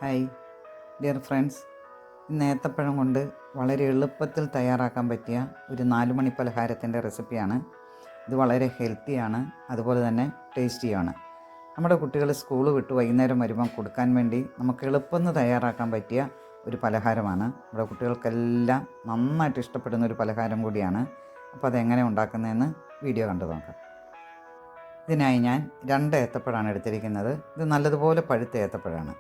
Hi dear friends, ഇന്ന് ഏത്തപ്പഴം കൊണ്ട് വളരെ എളുപ്പത്തിൽ തയ്യാറാക്കാൻ പറ്റിയ ഒരു 4 മണി പലഹാരത്തിൻ്റെ റെസിപ്പിയാണ്. ഇത് വളരെ ഹെൽത്തിയാണ്, അതുപോലെ തന്നെ ടേസ്റ്റിയാണ്. നമ്മുടെ കുട്ടികൾ സ്കൂൾ വിട്ട് വൈകുന്നേരം വരുമ്പം കൊടുക്കാൻ വേണ്ടി നമുക്ക് എളുപ്പം തയ്യാറാക്കാൻ പറ്റിയ ഒരു പലഹാരമാണ്. നമ്മുടെ കുട്ടികൾക്കെല്ലാം നന്നായിട്ട് ഇഷ്ടപ്പെടുന്ന ഒരു പലഹാരം കൂടിയാണ്. അപ്പോൾ അതെങ്ങനെ ഉണ്ടാക്കുന്നതെന്ന് വീഡിയോ കണ്ടു നോക്കാം. ഇതിനായി ഞാൻ 2 ഏത്തപ്പഴമാണ് എടുത്തിരിക്കുന്നത്. ഇത് നല്ലതുപോലെ പഴുത്ത ഏത്തപ്പഴമാണ്.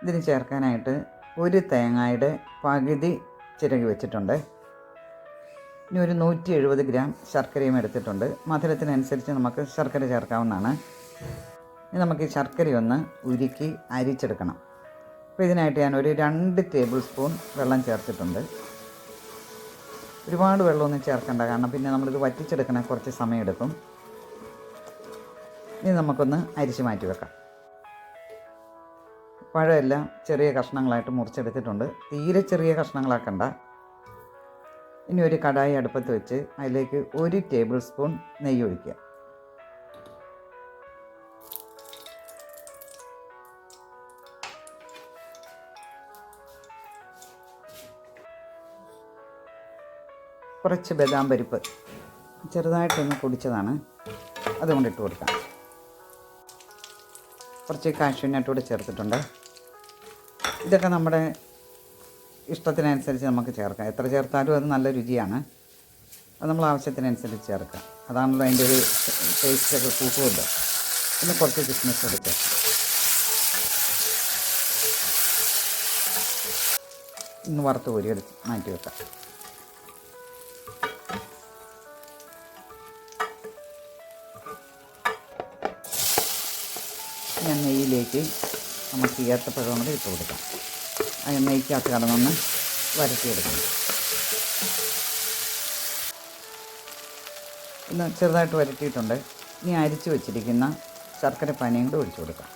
ഇതിന് ചേർക്കാനായിട്ട് ഒരു തേങ്ങയുടെ പകുതി ചിരകി വെച്ചിട്ടുണ്ട്. ഇനി ഒരു 170 ഗ്രാം ശർക്കരയും എടുത്തിട്ടുണ്ട്. മധുരത്തിനനുസരിച്ച് നമുക്ക് ശർക്കര ചേർക്കാവുന്നതാണ്. ഇനി നമുക്ക് ഈ ശർക്കരയൊന്ന് ഉരുക്കി അരിച്ചെടുക്കണം. അപ്പോൾ ഇതിനായിട്ട് ഞാൻ ഒരു 2 ടേബിൾ സ്പൂൺ വെള്ളം ചേർത്തിട്ടുണ്ട്. ഒരുപാട് വെള്ളമൊന്നും ചേർക്കണ്ട, കാരണം പിന്നെ നമ്മളിത് വറ്റിച്ചെടുക്കണ കുറച്ച് സമയമെടുക്കും. ഇനി നമുക്കൊന്ന് അരിച്ച് മാറ്റി വെക്കാം. പഴമെല്ലാം ചെറിയ കഷ്ണങ്ങളായിട്ട് മുറിച്ചെടുത്തിട്ടുണ്ട്. തീരെ ചെറിയ കഷ്ണങ്ങളാക്കണ്ട. ഇനി ഒരു കടായി അടുപ്പത്ത് വെച്ച് അതിലേക്ക് 1 ടേബിൾ സ്പൂൺ നെയ്യ് ഒഴിക്കുക. കുറച്ച് ബദാം പരിപ്പ് ചെറുതായിട്ടൊന്ന് പൊടിച്ചതാണ്, അതുകൊണ്ട് ഇട്ട് കൊടുക്കാം. കുറച്ച് കാഷ്യൂനട്ട് കൂടെ ചേർത്തിട്ടുണ്ട്. ഇതൊക്കെ നമ്മുടെ ഇഷ്ടത്തിനനുസരിച്ച് നമുക്ക് ചേർക്കാം. എത്ര ചേർത്താലും അത് നല്ല രുചിയാണ്. അത് നമ്മൾ ആവശ്യത്തിനനുസരിച്ച് ചേർക്കാം. അതാണല്ലോ അതിൻ്റെ ഒരു ടേസ്റ്റൊക്കെ കൂട്ടുമല്ലോ. പിന്നെ കുറച്ച് കിസ്മിസ് കൂടെ ചേർക്കാം. ഇന്ന് വറുത്ത് കോരി എടുത്ത് മാറ്റി വെക്കാം. ഞാൻ നെയ്യിലേക്ക് നമുക്ക് ഏത്തപ്പഴം കൂടെ ഇട്ട് കൊടുക്കാം. ആ നെയ്ക്കകത്ത് കടന്നൊന്ന് വരട്ടിയെടുക്കണം. ഇന്ന് ചെറുതായിട്ട് വരട്ടിയിട്ടുണ്ട്. ഇനി അരിച്ച് വെച്ചിരിക്കുന്ന ശർക്കരപ്പാനിയും കൂടെ ഒഴിച്ചു കൊടുക്കാം.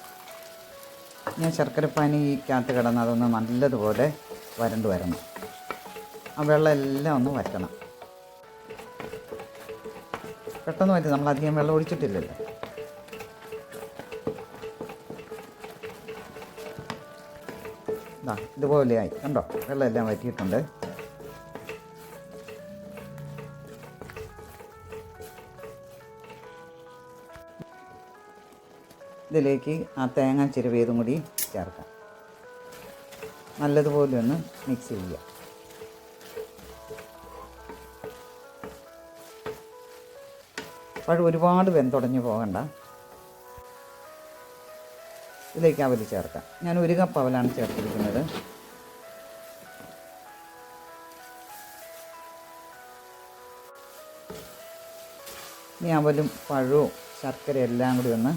ഞാൻ ശർക്കരപ്പാനിക്കകത്ത് കിടന്ന് അതൊന്ന് നല്ലതുപോലെ വരണ്ട് വരണം. ആ വെള്ളം എല്ലാം ഒന്ന് വറ്റണം. പെട്ടെന്ന് വറ്റി, നമ്മളധികം വെള്ളം ഒഴിച്ചിട്ടില്ലല്ലോ. ഇതുപോലെയായി കണ്ടോ, വെള്ളം എല്ലാം വറ്റിയിട്ടുണ്ട്. ഇതിലേക്ക് ആ തേങ്ങ ചിരവിയതും കൂടി ചേർക്കാം. നല്ലതുപോലെ ഒന്ന് മിക്സ് ചെയ്യുക. പഴം ഒരുപാട് വെന്തുടഞ്ഞ് പോകണ്ട. ഇതിലേക്ക് അവൽ ചേർക്കാം. ഞാൻ 1 കപ്പ് അവലാണ് ചേർത്തിരിക്കുന്നത്. ഇനി അവലും പഴവും ശർക്കര എല്ലാം കൂടി ഒന്ന്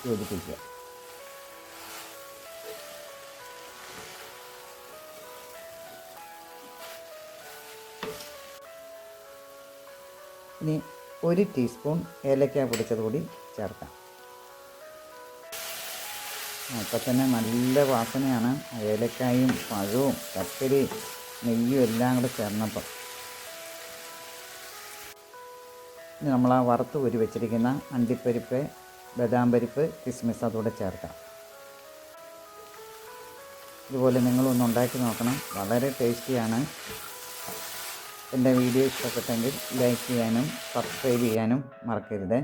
യോജിപ്പിക്കുക. ഇനി 1 ടീസ്പൂൺ ഏലക്ക പൊടിച്ചത് കൂടി ചേർക്കാം. അപ്പം തന്നെ നല്ല വാസനയാണ്. ഏലക്കായും പഴവും ശർക്കരയും നെയ്യും എല്ലാം കൂടെ ചേർന്നപ്പം. ഇനി നമ്മൾ ആ വറുത്ത് കോരി വെച്ചിരിക്കുന്ന അണ്ടിപ്പരിപ്പ്, ബദാം പരിപ്പ്, കിസ്മിസ് അതുകൂടെ ചേർക്കാം. ഇതുപോലെ നിങ്ങളൊന്ന് ഉണ്ടാക്കി നോക്കണം. വളരെ ടേസ്റ്റിയാണ്. എൻ്റെ വീഡിയോ ഇഷ്ടപ്പെട്ടെങ്കിൽ ലൈക്ക് ചെയ്യാനും സബ്സ്ക്രൈബ് ചെയ്യാനും മറക്കരുത്.